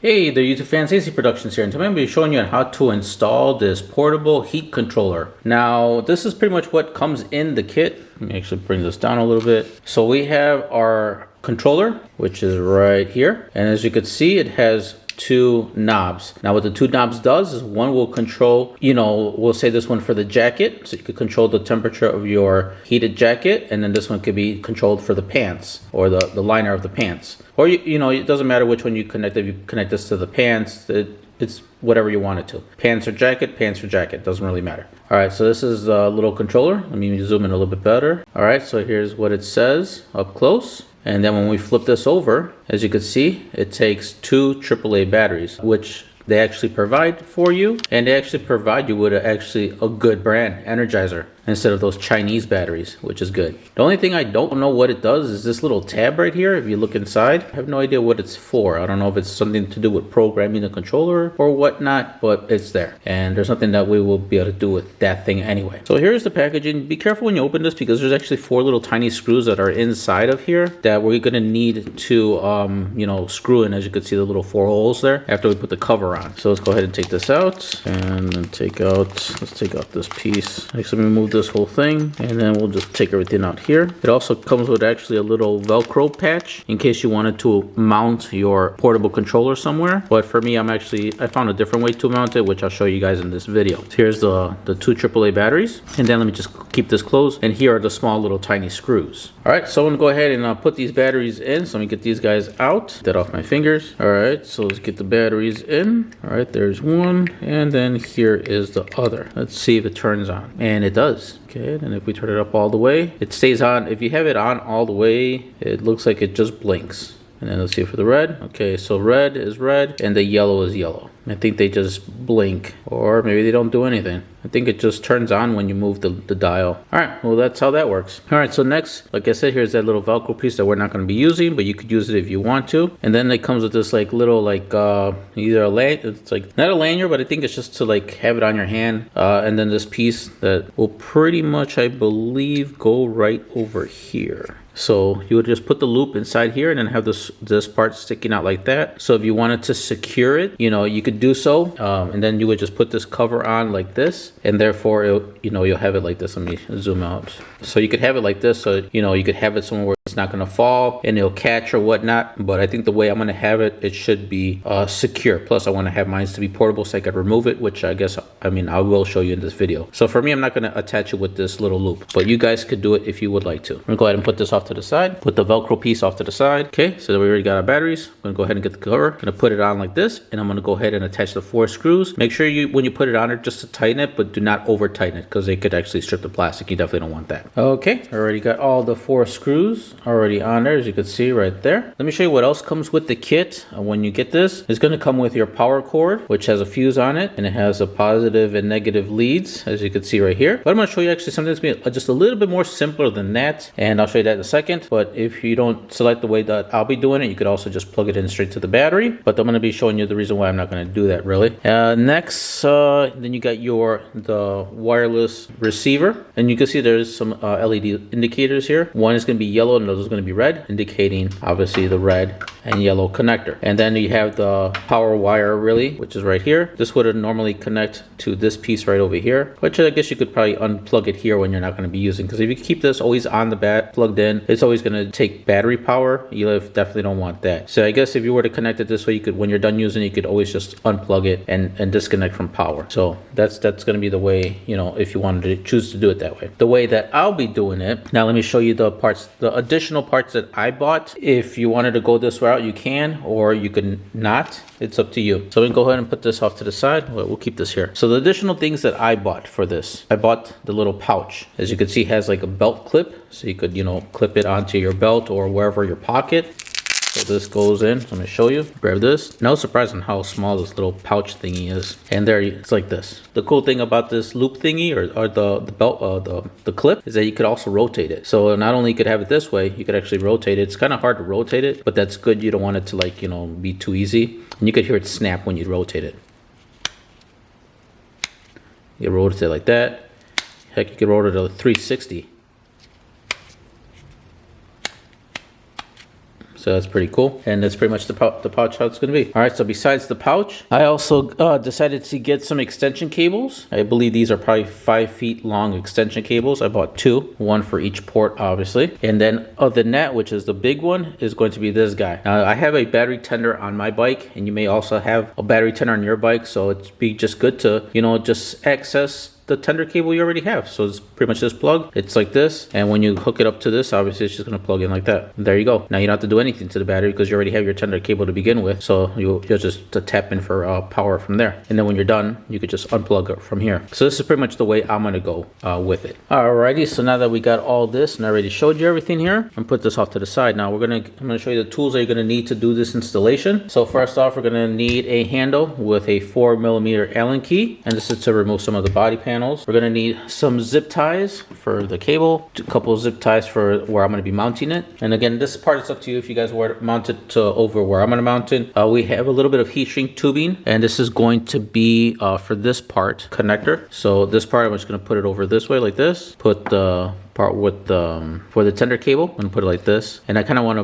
Hey there, YouTube fans, AC Productions here, and today I'm going to be showing you on how to install this portable heat controller. Now, this is pretty much what comes in the kit. Let me actually bring this down a little bit. So we have our controller, which is right here, and as you can see, it has two knobs. Now what the two knobs does is one will control, we'll say this one for the jacket, so you could control the temperature of your heated jacket, and then this one could be controlled for the pants or the liner of the pants. Or it doesn't matter which one you connect. If you connect this to the pants, it's whatever you want it to. Pants or jacket, doesn't really matter. All right, so this is a little controller. Let me zoom in a little bit better. All right, so here's what it says up close. And then when we flip this over, as you can see, it takes two AAA batteries, which they actually provide for you. And they actually provide you with a good brand, Energizer, instead of those Chinese batteries, which is good. The only thing I don't know what it does is this little tab right here. If you look inside, I have no idea what it's for. I don't know if it's something to do with programming the controller or whatnot, but it's there. And there's nothing that we will be able to do with that thing anyway. So here's the packaging. Be careful when you open this because there's actually four little tiny screws that are inside of here that we're gonna need to, screw in. As you can see, the little four holes there after we put the cover on. So let's go ahead and take this out and then let's take out this piece. Actually, remove this whole thing, and then we'll just take everything out here. It also comes with actually a little Velcro patch in case you wanted to mount your portable controller somewhere. But for me, I found a different way to mount it, which I'll show you guys in this video. So here's the two AAA batteries, and then let me just keep this closed. And here are the small little tiny screws. All right, so I'm gonna go ahead and put these batteries in. So let me get these guys out. Get that off my fingers. All right, so let's get the batteries in. All right, there's one, and then here is the other. Let's see if it turns on, and it does. Okay, and if we turn it up all the way, it stays on. If you have it on all the way, it looks like it just blinks. And then let's see for the red. Okay, so red is red and the yellow is yellow. I think they just blink, or maybe they don't do anything. I think it just turns on when you move the dial. All right, well, that's how that works. All right, so next, like I said, here's that little Velcro piece that we're not gonna be using, but you could use it if you want to. And then it comes with this little either it's not a lanyard, but I think it's just to have it on your hand. And then this piece that will pretty much, I believe, go right over here. So you would just put the loop inside here and then have this part sticking out like that. So if you wanted to secure it, you could do so. And then you would just put this cover on like this, and therefore you'll have it like this. Let me zoom out. So you could have it like this, so you could have it somewhere where it's not gonna fall and it'll catch or whatnot. But I think the way I'm gonna have it, it should be secure. Plus I wanna have mine to be portable so I could remove it, which I will show you in this video. So for me, I'm not gonna attach it with this little loop, but you guys could do it if you would like to. I'm gonna go ahead and put this off to the side, put the Velcro piece off to the side. Okay, so we already got our batteries. I'm gonna go ahead and get the cover. I'm gonna put it on like this, and I'm gonna go ahead and attach the four screws. Make sure when you put it on there, just to tighten it, but do not over tighten it because they could actually strip the plastic. You definitely don't want that. Okay, I already got all the four screws already on there, as you can see right there. Let me show you what else comes with the kit. When you get this, it's gonna come with your power cord, which has a fuse on it, and it has a positive and negative leads, as you can see right here. But I'm gonna show you actually something that's gonna be just a little bit more simpler than that, and I'll show you that in a second. But if you don't select the way that I'll be doing it, you could also just plug it in straight to the battery. But I'm going to be showing you the reason why I'm not going to do that really. Next, then you got the wireless receiver, and you can see there's some LED indicators here. One is going to be yellow and the other is going to be red, indicating obviously the red and yellow connector. And then you have the power wire really, which is right here. This would normally connect to this piece right over here, which I guess you could probably unplug it here when you're not going to be using, because if you keep this always on the bat plugged in, it's always going to take battery power. You definitely don't want that. So I guess if you were to connect it this way, you could, when you're done using it, you could always just unplug it and disconnect from power. So that's going to be the way, if you wanted to choose to do it that way. The way that I'll be doing it, now let me show you the additional parts that I bought. If you wanted to go this route, you can, or you can not. It's up to you. So we can go ahead and put this off to the side. We'll keep this here. So the additional things that I bought for this, I bought the little pouch. As you can see, it has like a belt clip, so you could clip it onto your belt or wherever your pocket. So this goes in. So I'm gonna show you. Grab this. No surprise on how small this little pouch thingy is. And there, it's like this. The cool thing about this loop thingy or the belt, the clip, is that you could also rotate it. So not only you could have it this way, you could actually rotate it. It's kind of hard to rotate it, but that's good. You don't want it to be too easy. And you could hear it snap when you rotate it. You rotate it like that. Heck, you could rotate it to 360. So that's pretty cool. And that's pretty much the pouch how it's going to be. All right, so besides the pouch, I also decided to get some extension cables. I believe these are probably 5 feet long extension cables. I bought 2, one for each port, obviously. And then other than that, which is the big one, is going to be this guy. Now, I have a battery tender on my bike, and you may also have a battery tender on your bike, so it'd be just good to, you know, just access the tender cable you already have. So it's pretty much this plug. It's like this, and when you hook it up to this, obviously it's just going to plug in like that. And there you go. Now you don't have to do anything to the battery because you already have your tender cable to begin with, so you'll just tap in for power from there. And then when you're done, you could just unplug it from here. So this is pretty much the way I'm going to go with it. Alrighty, so now that we got all this and I already showed you everything here, I'm put this off to the side. Now I'm going to show you the tools that you're going to need to do this installation. So first off, we're going to need a handle with a 4mm Allen key, and this is to remove some of the body panels. We're going to need some zip ties for the cable, a couple of zip ties for where I'm going to be mounting it. And again, this part is up to you if you guys want to mount it over where I'm going to mount it. We have a little bit of heat shrink tubing, and this is going to be for this part connector. So this part, I'm just going to put it over this way like this. Put the part with the for the tender cable. I'm gonna put it like this, and I kind of want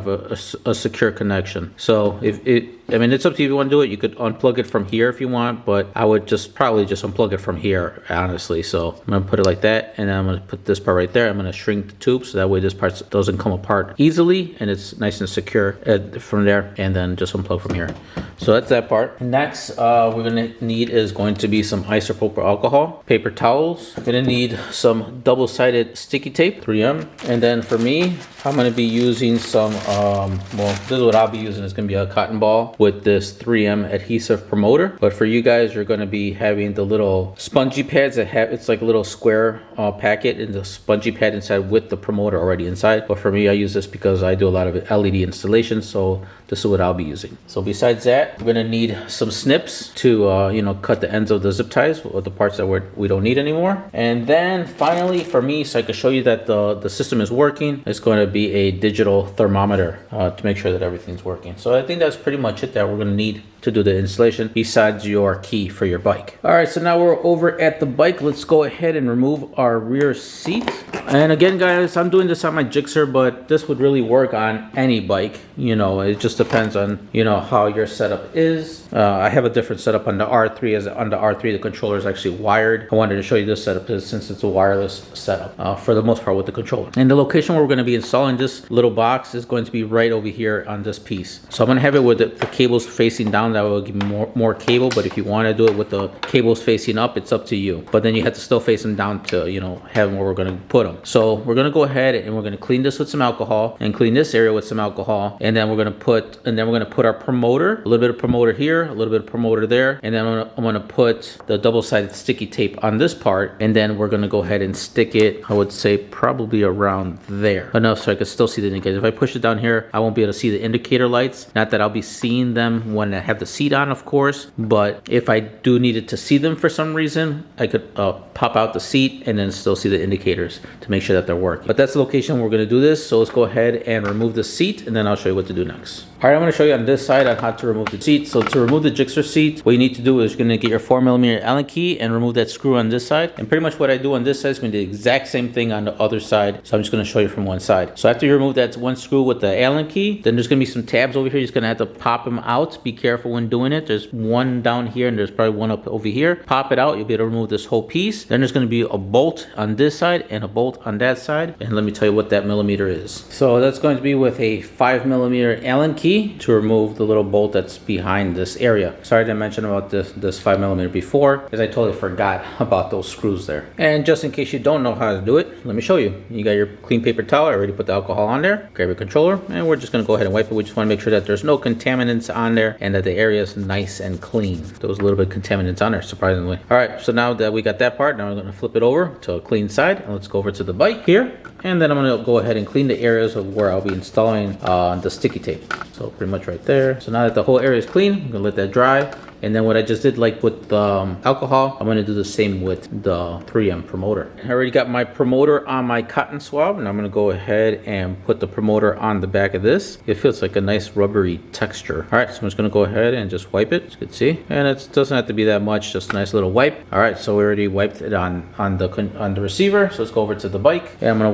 a secure connection. So I mean, it's up to you if you want to do it. You could unplug it from here if you want, but I would probably just unplug it from here, honestly. So I'm gonna put it like that, and then I'm gonna put this part right there. I'm gonna shrink the tube so that way this part doesn't come apart easily, and it's nice and secure from there, and then just unplug from here. So that's that part. Next, we're gonna need is going to be some isopropyl alcohol, paper towels. We're gonna need some double-sided sticky tape, 3M, and then for me, I'm gonna be using some. Well, this is what I'll be using. It's gonna be a cotton ball with this 3M adhesive promoter. But for you guys, you're gonna be having the little spongy pads that have. It's like a little square packet, and the spongy pad inside with the promoter already inside. But for me, I use this because I do a lot of LED installations, so this is what I'll be using. So besides that, we're gonna need some snips to you know, cut the ends of the zip ties or the parts that we don't need anymore. And then finally, for me, so I can show you that the system is working, it's going to be a digital thermometer to make sure that everything's working. So I think that's pretty much it that we're gonna need to do the installation besides your key for your bike. All right, so now we're over at the bike. Let's go ahead and remove our rear seat. And again, guys, I'm doing this on my Gixxer, but this would really work on any bike. You know, it just depends on, you know, how your setup is. I have a different setup on the R3. As on the R3, the controller is actually wired. I wanted to show you this setup since it's a wireless setup for the most part with the controller. And the location where we're going to be installing this little box is going to be right over here on this piece. So I'm going to have it with the cables facing down. That will give me more cable, but if you want to do it with the cables facing up, it's up to you. But then you have to still face them down to, you know, have where we're going to put them. So we're going to go ahead and we're going to clean this with some alcohol and clean this area with some alcohol, and then we're going to put our promoter, a little bit of promoter here, a little bit of promoter there, and then I'm going to put the double-sided sticky tape on this part, and then we're going to go ahead and stick it, I would say probably around there, enough so I can still see the indicator. If I push it down here, I won't be able to see the indicator lights. Not that I'll be seeing them when I have the seat on, of course, but if I do need it to see them for some reason, I could pop out the seat and then still see the indicators to make sure that they're working. But that's the location we're going to do this. So let's go ahead and remove the seat, and then I'll show you what to do next. All right, I'm going to show you on this side on how to remove the seat. So to remove the Gixxer seat, what you need to do is you're going to get your 4mm Allen key and remove that screw on this side. And pretty much what I do on this side is going to do the exact same thing on the other side. So I'm just going to show you from one side. So after you remove that one screw with the Allen key, then there's going to be some tabs over here. You're just going to have to pop them out. Be careful when doing it. There's one down here and there's probably one up over here. Pop it out. You'll be able to remove this whole piece. Then there's going to be a bolt on this side and a bolt on that side. And let me tell you what that millimeter is. So that's going to be with a 5mm Allen key to remove the little bolt that's behind this area. Sorry I didn't mention about this 5mm before, because I totally forgot about those screws there. And just in case you don't know how to do it, let me show you. You got your clean paper towel. I already put the alcohol on there. Grab your controller, and we're just going to go ahead and wipe it. We just want to make sure that there's no contaminants on there and that the area is nice and clean. There was a little bit of contaminants on there, surprisingly. All right, so now that we got that part, now we're going to flip it over to a clean side, and let's go over to the bike here. And then I'm going to go ahead and clean the areas of where I'll be installing the sticky tape. So pretty much right there. So now that the whole area is clean, I'm going to let that dry. And then what I just did like with the alcohol, I'm gonna do the same with the 3M promoter. I already got my promoter on my cotton swab, and I'm gonna go ahead and put the promoter on the back of this. It feels like a nice rubbery texture. All right, so I'm just gonna go ahead and just wipe it, as you can see. And it doesn't have to be that much, just a nice little wipe. All right, so we already wiped it on the receiver. So let's go over to the bike, and I'm gonna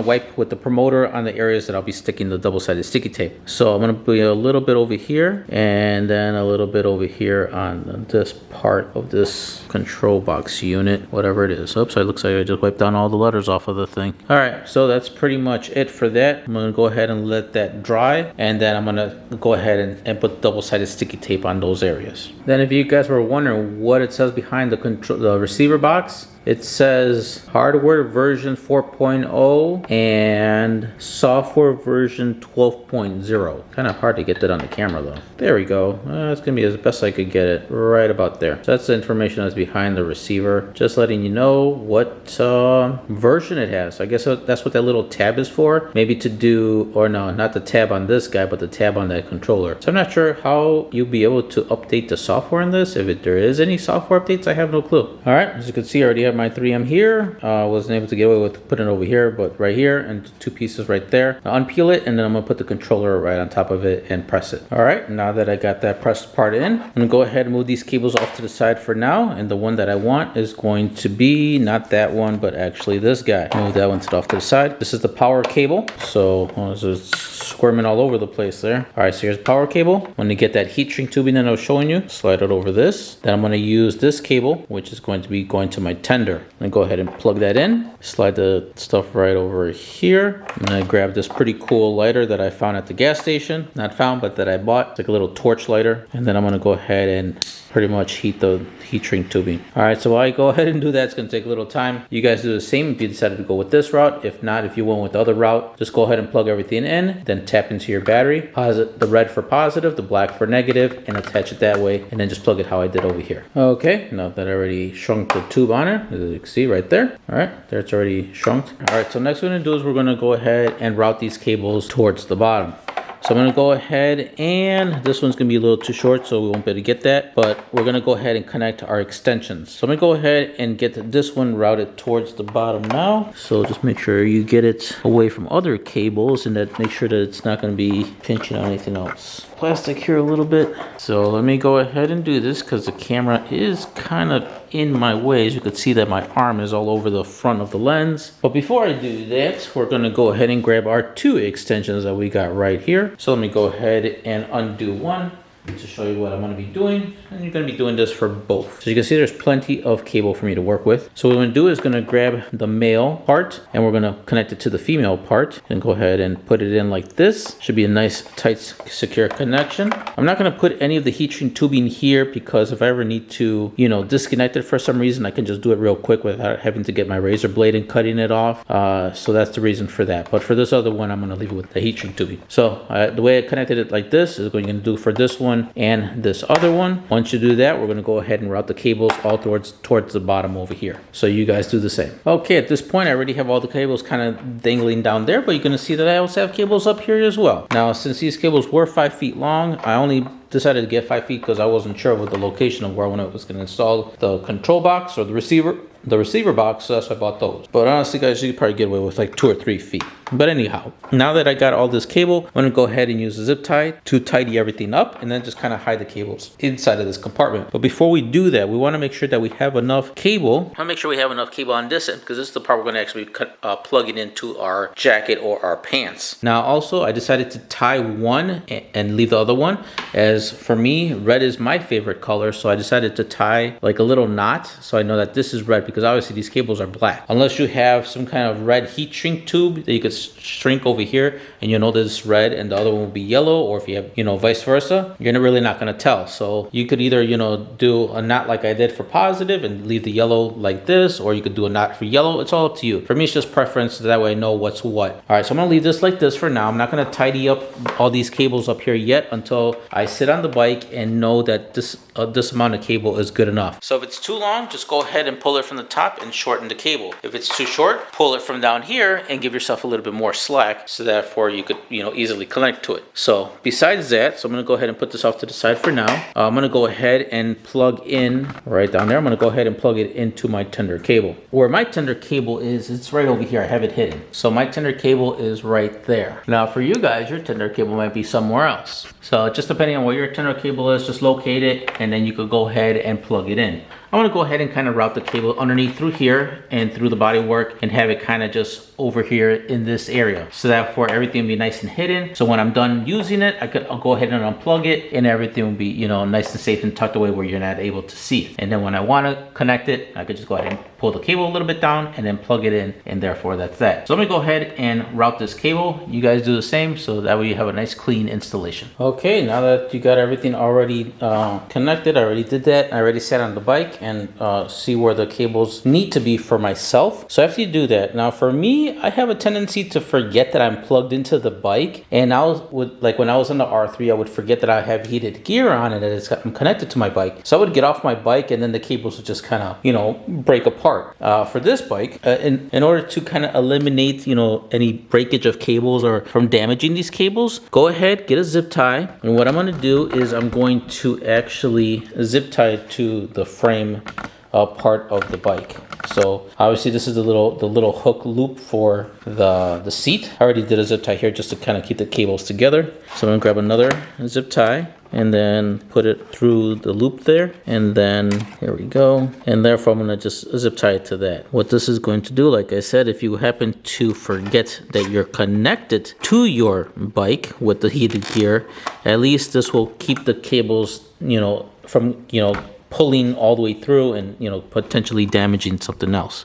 wipe with the promoter on the areas that I'll be sticking the double-sided sticky tape. So I'm gonna be a little bit over here, and then a little bit over here on this part of this control box unit, whatever it is. Oops, it looks like I just wiped down all the letters off of the thing. All right, so that's pretty much it for that. I'm gonna go ahead and let that dry, and then I'm gonna go ahead and put double-sided sticky tape on those areas. Then if you guys were wondering what it says behind the receiver box, it says hardware version 4.0 and software version 12.0. Kind of hard to get that on the camera though. There we go. It's gonna be as best I could get it, right about there. So that's the information that's behind the receiver. Just letting you know what version it has. I guess that's what that little tab is for. Maybe to do, or no, not the tab on this guy, but the tab on that controller. So I'm not sure how you'll be able to update the software in this. If there is any software updates, I have no clue. All right, as you can see, I already have my 3M here. Wasn't able to get away with putting it over here, but right here, and two pieces right there. Now unpeel it, and then I'm gonna put the controller right on top of it and press it. All right, now that I got that pressed part in, I'm gonna go ahead and move these cables off to the side for now. And the one that I want is going to be not that one, but actually this guy. Move that one off to the side. This is the power cable. So it's squirming all over the place there. All right, so here's the power cable. When you get that heat shrink tubing that I was showing you, slide it over this. Then I'm gonna use this cable, which is going to be going to my tender. And go ahead and plug that in. Slide the stuff right over here. I'm gonna grab this pretty cool lighter that I found at the gas station. Not found, but that I bought. It's like a little torch lighter. And then I'm gonna go ahead and pretty much heat the heat shrink tubing. All right, so while I go ahead and do that, it's gonna take a little time. You guys do the same if you decided to go with this route. If not, if you went with the other route, just go ahead and plug everything in, then tap into your battery, the red for positive, the black for negative, and attach it that way, and then just plug it how I did over here. Okay, now that I already shrunk the tube on it, as you can see right there. All right, there it's already shrunk. All right, so next we're gonna do is we're gonna go ahead and route these cables towards the bottom. So I'm gonna go ahead, and this one's gonna be a little too short, so we won't be able to get that, but we're gonna go ahead and connect our extensions. So I'm gonna go ahead and get this one routed towards the bottom now. So just make sure you get it away from other cables, and that make sure that it's not gonna be pinching on anything else. Plastic here a little bit. So let me go ahead and do this because the camera is kind of in my way. As you can see that my arm is all over the front of the lens. But before I do that, we're gonna go ahead and grab our two extensions that we got right here. So let me go ahead and undo one to show you what I'm going to be doing, and you're going to be doing this for both. So you can see there's plenty of cable for me to work with. So what we're going to do is going to grab the male part, and we're going to connect it to the female part, and go ahead and put it in like this. Should be a nice, tight, secure connection. I'm not going to put any of the heat shrink tubing here because if I ever need to, you know, disconnect it for some reason, I can just do it real quick without having to get my razor blade and cutting it off. So that's the reason for that. But for this other one, I'm going to leave it with the heat shrink tubing. So the way I connected it like this is what you're going to do for this one and this other one. Once you do that, we're going to go ahead and route the cables all towards the bottom over here. So you guys do the same. Okay, at this point I already have all the cables kind of dangling down there, but you're going to see that I also have cables up here as well. Now since these cables were 5 feet long, I only decided to get 5 feet because I wasn't sure with the location of where I was going to install the control box or the receiver box, so that's why I bought those. But honestly guys, you could probably get away with like 2 or 3 feet. But anyhow, now that I got all this cable, I'm going to go ahead and use a zip tie to tidy everything up and then just kind of hide the cables inside of this compartment. But before we do that, we want to make sure that we have enough cable. I want to make sure we have enough cable on this end because this is the part we're going to actually plug it into our jacket or our pants. Now also, I decided to tie one and leave the other one. As for me, red is my favorite color, so I decided to tie like a little knot so I know that this is red because obviously these cables are black. Unless you have some kind of red heat shrink tube that you could shrink over here and you know this is red and the other one will be yellow, or if you have, you know, vice versa, you're really not going to tell. So you could either, you know, do a knot like I did for positive and leave the yellow like this, or you could do a knot for yellow. It's all up to you. For me, it's just preference, so that way I know what's what. All right, so I'm going to leave this like this for now. I'm not going to tidy up all these cables up here yet until I sit on the bike and know that this amount of cable is good enough. So if it's too long, just go ahead and pull it from the top and shorten the cable. If it's too short, pull it from down here and give yourself a little little bit more slack, so therefore you could, you know, easily connect to it. So besides that, so I'm gonna go ahead and put this off to the side for now. I'm gonna go ahead and plug in right down there. I'm gonna go ahead and plug it into my tender cable. Where my tender cable is, it's right over here. I have it hidden. So my tender cable is right there. Now for you guys, your tender cable might be somewhere else. So just depending on where your tender cable is, just locate it and then you could go ahead and plug it in. I'm gonna go ahead and kind of route the cable underneath through here and through the bodywork and have it kind of just over here in this area. So that for everything will be nice and hidden. So when I'm done using it, I'll go ahead and unplug it and everything will be, you know, nice and safe and tucked away where you're not able to see it. And then when I wanna connect it, I could just go ahead and pull the cable a little bit down and then plug it in, and therefore that's that. So I'm gonna go ahead and route this cable. You guys do the same, so that way you have a nice clean installation. Okay, now that you got everything already connected, I already did that. I already sat on the bike and see where the cables need to be for myself. So after you do that, now for me, I have a tendency to forget that I'm plugged into the bike, and like when I was on the R3, I would forget that I have heated gear on and that I'm connected to my bike. So I would get off my bike and then the cables would just kind of, you know, break apart. For this bike, in order to kind of eliminate, you know, any breakage of cables or from damaging these cables, go ahead, get a zip tie, and what I'm going to do is I'm going to actually zip tie it to the frame part of the bike. So obviously this is the little hook loop for the seat. I already did a zip tie here just to kind of keep the cables together. So I'm gonna grab another zip tie and then put it through the loop there, and then here we go, and therefore I'm gonna just zip tie it to that. What this is going to do, like I said, if you happen to forget that you're connected to your bike with the heated gear, at least this will keep the cables, you know, from, you know, pulling all the way through and, you know, potentially damaging something else.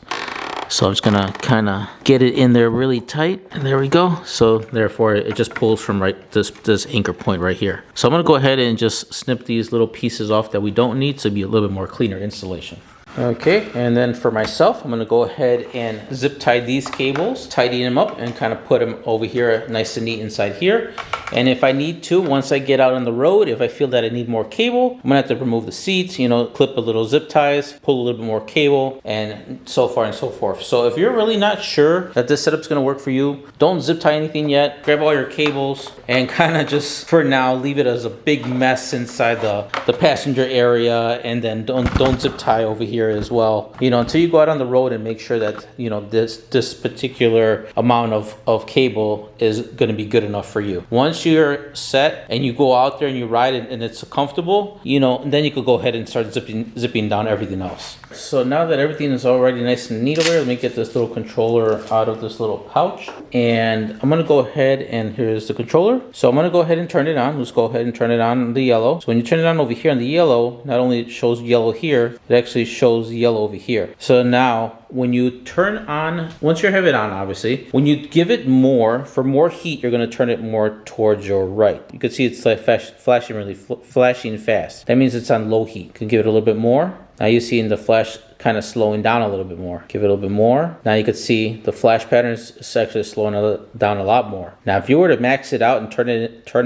So I'm just gonna kind of get it in there really tight, and there we go. So therefore it just pulls from right this anchor point right here. So I'm gonna go ahead and just snip these little pieces off that we don't need to be a little bit more cleaner installation. Okay, and then for myself, I'm gonna go ahead and zip tie these cables, tidy them up, and kind of put them over here nice and neat inside here. And if I need to, once I get out on the road, if I feel that I need more cable, I'm gonna have to remove the seats, you know, clip a little zip ties, pull a little bit more cable, and so far and so forth. So if you're really not sure that this setup's gonna work for you, don't zip tie anything yet. Grab all your cables and kind of just, for now, leave it as a big mess inside the passenger area, and then don't zip tie over here as well, you know, until you go out on the road and make sure that, you know, this particular amount of cable is going to be good enough for you. Once you're set and you go out there and you ride it and it's comfortable, you know, then you could go ahead and start zipping down everything else. So now that everything is already nice and neat over here, let me get this little controller out of this little pouch, and I'm going to go ahead, and here's the controller. So I'm going to go ahead and turn it on. Let's go ahead and turn it on the yellow. So when you turn it on over here on the yellow, not only it shows yellow here, it actually shows yellow over here. So now when you turn on, once you have it on, obviously, when you give it more, for more heat, you're going to turn it more towards your right. You can see it's like flashing really flashing fast. That means it's on low heat. You can give it a little bit more. Now you see in the flash kind of slowing down a little bit more. Give it a little bit more. Now you can see the flash patterns is actually slowing down a lot more. Now if you were to max it out and turn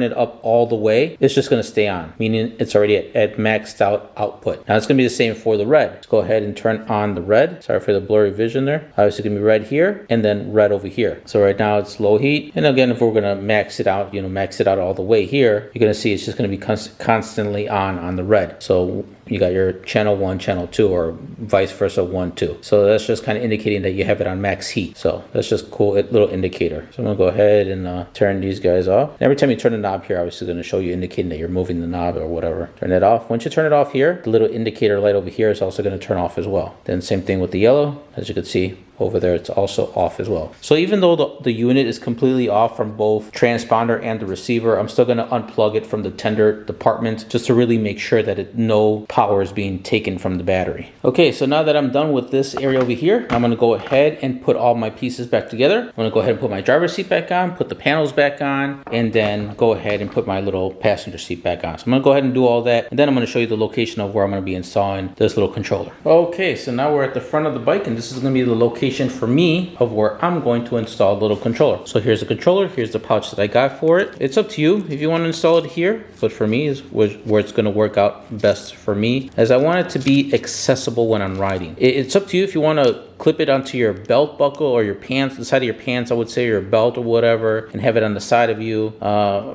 it up all the way, it's just going to stay on, meaning it's already at maxed out output. Now it's going to be the same for the red. Let's go ahead and turn on the red. Sorry for the blurry vision there. Obviously it's going to be red here and then red over here. So right now it's low heat. And again, if we're going to max it out, you know, max it out all the way here, you're going to see it's just going to be constantly on the red. So you got your channel 1, channel 2, or vice versa, 1, 2. So that's just kind of indicating that you have it on max heat. So that's just a cool little indicator. So I'm gonna go ahead and turn these guys off. And every time you turn the knob here, obviously it's gonna show you indicating that you're moving the knob or whatever. Turn it off. Once you turn it off here, the little indicator light over here is also gonna turn off as well. Then same thing with the yellow, as you can see. Over there, it's also off as well. So even though the unit is completely off from both transponder and the receiver, I'm still going to unplug it from the tender department just to really make sure that no power is being taken from the battery. Okay, so now that I'm done with this area over here, I'm going to go ahead and put all my pieces back together. I'm going to go ahead and put my driver's seat back on, put the panels back on, and then go ahead and put my little passenger seat back on. So I'm going to go ahead and do all that, and then I'm going to show you the location of where I'm going to be installing this little controller. Okay, so now we're at the front of the bike, and this is going to be the location for me of where I'm going to install the little controller. So here's the controller, here's the pouch that I got for it. It's up to you if you want to install it here, but for me is where it's going to work out best for me, as I want it to be accessible when I'm riding. It's up to you if you want to clip it onto your belt buckle or your pants, the side of your pants, I would say, your belt or whatever, and have it on the side of you.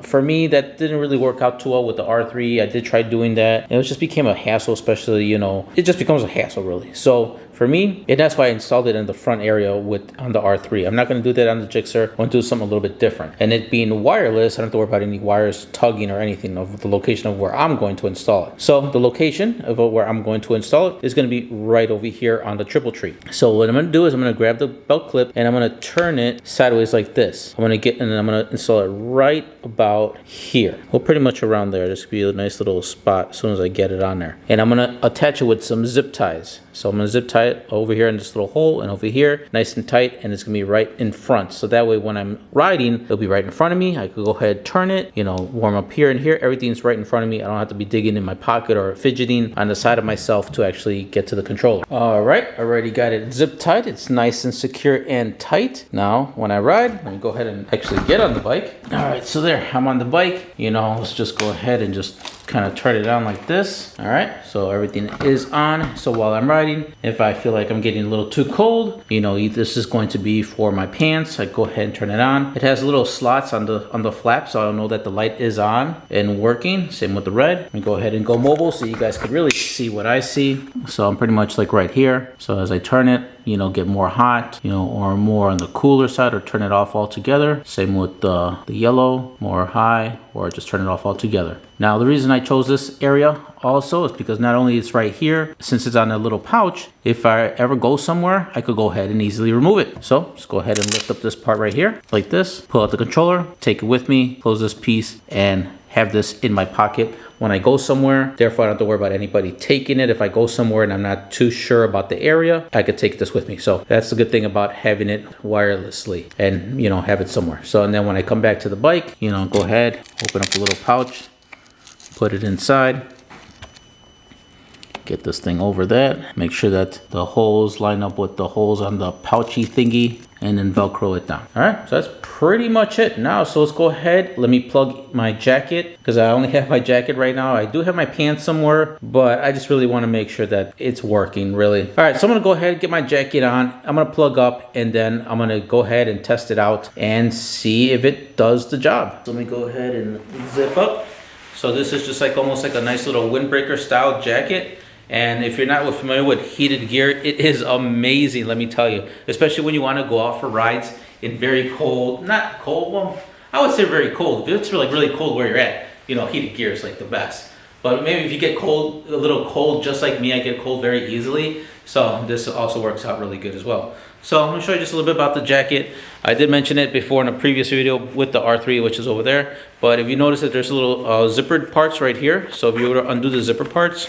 For me, that didn't really work out too well with the R3. I did try doing that, and it just became a hassle, especially, you know, it just becomes a hassle really. So for me, and that's why I installed it in the front area on the R3. I'm not going to do that on the Gixxer. I want to do something a little bit different. And it being wireless, I don't have to worry about any wires tugging or anything of the location of where I'm going to install it. So the location of where I'm going to install it is going to be right over here on the triple tree. So what I'm going to do is I'm going to grab the belt clip and I'm going to turn it sideways like this. I'm going to and I'm going to install it right about here. Well, pretty much around there. This could be a nice little spot as soon as I get it on there. And I'm going to attach it with some zip ties. So I'm going to zip tie it over here in this little hole and over here, nice and tight, and it's going to be right in front. So that way when I'm riding, it'll be right in front of me. I could go ahead, turn it, you know, warm up here and here. Everything's right in front of me. I don't have to be digging in my pocket or fidgeting on the side of myself to actually get to the controller. All right, already got it zip tied. It's nice and secure and tight. Now, when I ride, let me go ahead and actually get on the bike. All right, so there, I'm on the bike. You know, let's just go ahead and just kind of turn it on like this. All right, so everything is on. So while I'm riding, if I feel like I'm getting a little too cold, you know, this is going to be for my pants. I go ahead and turn it on. It has little slots on the flap, so I'll know that the light is on and working. Same with the red. Let me go ahead and go mobile so you guys could really see what I see. So I'm pretty much like right here. So as I turn it, you know, get more hot, you know, or more on the cooler side, or turn it off altogether. Same with the yellow, more high, or just turn it off altogether. Now, the reason I chose this area also is because not only it's right here, since it's on a little pouch, if I ever go somewhere, I could go ahead and easily remove it. So just go ahead and lift up this part right here like this, pull out the controller, take it with me, close this piece, and have this in my pocket when I go somewhere. Therefore, I don't have to worry about anybody taking it. If I go somewhere and I'm not too sure about the area, I could take this with me. So that's the good thing about having it wirelessly and, you know, have it somewhere. So, and then when I come back to the bike, you know, go ahead, open up the little pouch, put it inside, get this thing over that, make sure that the holes line up with the holes on the pouchy thingy, and then Velcro it down. All right, so that's pretty much it now. So let's go ahead, let me plug my jacket, because I only have my jacket right now. I do have my pants somewhere, but I just really want to make sure that it's working really. All right, so I'm gonna go ahead and get my jacket on. I'm gonna plug up, and then I'm gonna go ahead and test it out and see if it does the job. So let me go ahead and zip up. So this is just like almost like a nice little windbreaker style jacket. And if you're not familiar with heated gear, it is amazing, let me tell you. Especially when you want to go out for rides in very cold, not cold, well, I would say very cold. If it's like really cold where you're at, you know, heated gear is like the best. But maybe if you get cold, a little cold, just like me, I get cold very easily. So this also works out really good as well. So I'm gonna show you just a little bit about the jacket. I did mention it before in a previous video with the R3, which is over there. But if you notice that there's a little zippered parts right here. So if you were to undo the zipper parts,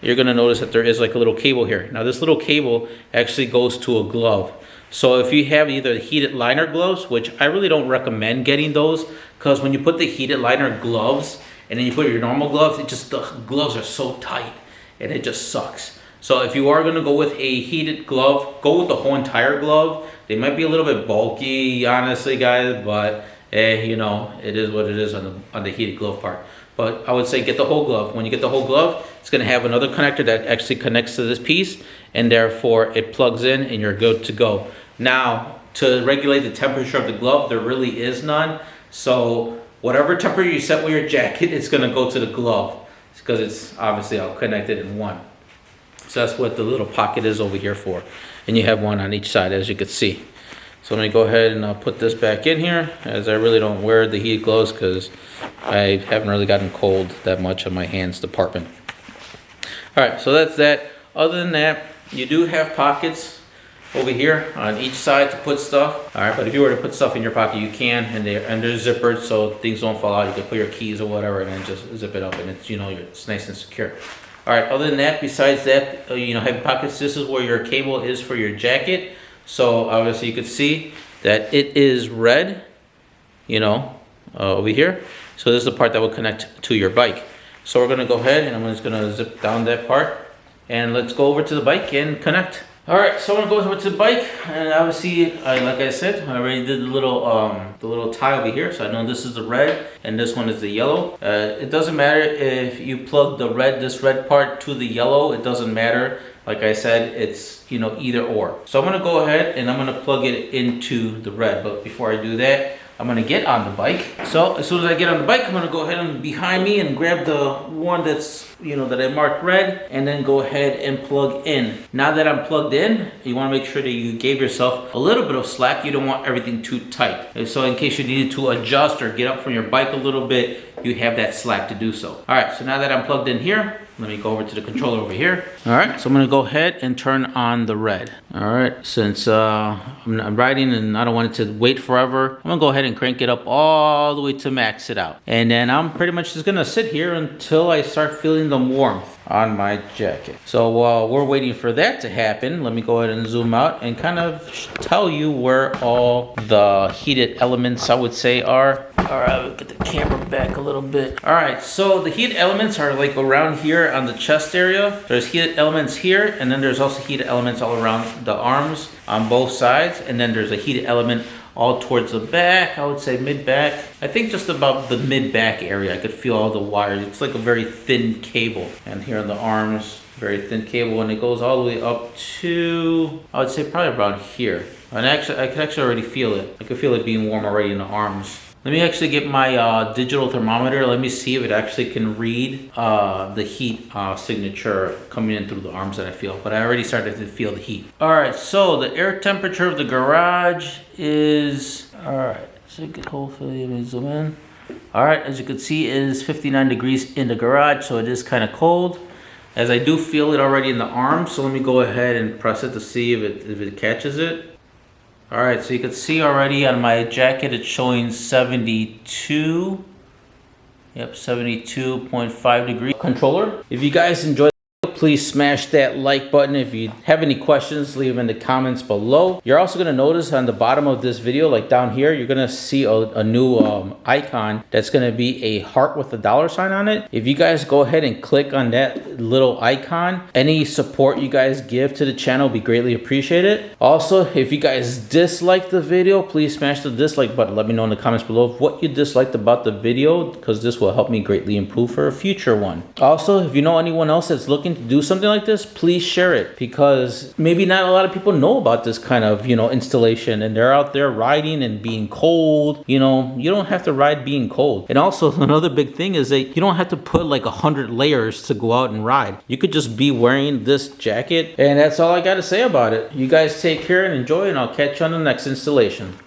you're gonna notice that there is like a little cable here. Now this little cable actually goes to a glove. So if you have either the heated liner gloves, which I really don't recommend getting those, because when you put the heated liner gloves and then you put your normal gloves, the gloves are so tight and it just sucks. So if you are gonna go with a heated glove, go with the whole entire glove. They might be a little bit bulky, honestly, guys, but you know, it is what it is on the heated glove part. But I would say get the whole glove. When you get the whole glove, it's gonna have another connector that actually connects to this piece, and therefore it plugs in and you're good to go. Now, to regulate the temperature of the glove, there really is none. So whatever temperature you set with your jacket, it's gonna go to the glove, because it's obviously all connected in one. So that's what the little pocket is over here for. And you have one on each side, as you can see. So let me go ahead and put this back in here, as I really don't wear the heat gloves because I haven't really gotten cold that much on my hands department. All right, so that's that. Other than that, you do have pockets over here on each side to put stuff. All right, but if you were to put stuff in your pocket, you can, and they're zippered so things don't fall out. You can put your keys or whatever and then just zip it up, and it's, you know, it's nice and secure. All right, other than that, besides that, you know, heavy pockets, this is where your cable is for your jacket. So obviously you could see that it is red, you know, over here. So this is the part that will connect to your bike. So we're gonna go ahead and I'm just gonna zip down that part, and let's go over to the bike and connect. All right, so I'm gonna go over to the bike, and obviously, like I said, I already did the little tie over here, so I know this is the red, and this one is the yellow. It doesn't matter if you plug this red part to the yellow. It doesn't matter. Like I said, it's, you know, either or. So I'm gonna go ahead and I'm gonna plug it into the red. But before I do that, I'm gonna get on the bike. So as soon as I get on the bike, I'm gonna go ahead and behind me and grab the one that's, you know, that I marked red, and then go ahead and plug in. Now that I'm plugged in, you wanna make sure that you gave yourself a little bit of slack. You don't want everything too tight. And so in case you needed to adjust or get up from your bike a little bit, you have that slack to do so. All right, so now that I'm plugged in here, let me go over to the controller over here. All right, so I'm gonna go ahead and turn on the red. All right, since I'm riding and I don't want it to wait forever, I'm gonna go ahead and crank it up all the way to max it out. And then I'm pretty much just gonna sit here until I start feeling the warmth on my jacket. So while we're waiting for that to happen, let me go ahead and zoom out and kind of tell you where all the heated elements, I would say, are. All right, we'll get the camera back a little bit. All right, so the heated elements are like around here on the chest area. There's heated elements here, and then there's also heated elements all around the arms on both sides, and then there's a heated element all towards the back. I would say mid-back. I think just about the mid-back area. I could feel all the wires. It's like a very thin cable. And here on the arms, very thin cable, and it goes all the way up to, I would say probably around here. And actually, I could actually already feel it. I could feel it being warm already in the arms. Let me actually get my digital thermometer. Let me see if it actually can read the heat signature coming in through the arms that I feel. But I already started to feel the heat. All right, so the air temperature of the garage is, all right, so hopefully, let me zoom in. All right, as you can see, it is 59 degrees in the garage, so it is kind of cold. As I do feel it already in the arms, so let me go ahead and press it to see if it catches it. All right, so you can see already on my jacket, it's showing 72. Yep, 72.5 degrees. Controller, if you guys enjoyed, please smash that like button. If you have any questions, leave them in the comments below. You're also gonna notice on the bottom of this video, like down here, you're gonna see a new icon that's gonna be a heart with a $sign on it. If you guys go ahead and click on that little icon, any support you guys give to the channel will be greatly appreciated. Also, if you guys dislike the video, please smash the dislike button. Let me know in the comments below what you disliked about the video, because this will help me greatly improve for a future one. Also, if you know anyone else that's looking to do something like this, please share it, because maybe not a lot of people know about this kind of, you know, installation, and they're out there riding and being cold. You know, you don't have to ride being cold. And also another big thing is that you don't have to put like 100 layers to go out and ride. You could just be wearing this jacket, and that's all I got to say about it. You guys take care and enjoy, and I'll catch you on the next installation.